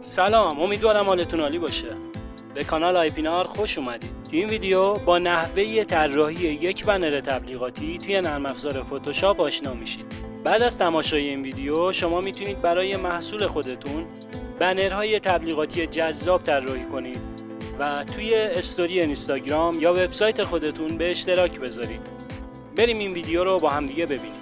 سلام، امیدوارم حالتون عالی باشه. به کانال آیپینار خوش اومدید. تو این ویدیو با نحوه طراحی یک بنر تبلیغاتی توی نرم افزار فتوشاپ آشنا میشید. بعد از تماشای این ویدیو شما میتونید برای محصول خودتون بنرهای تبلیغاتی جذاب طراحی کنید و توی استوری اینستاگرام یا وبسایت خودتون به اشتراک بذارید. بریم این ویدیو رو با هم دیگه ببینیم.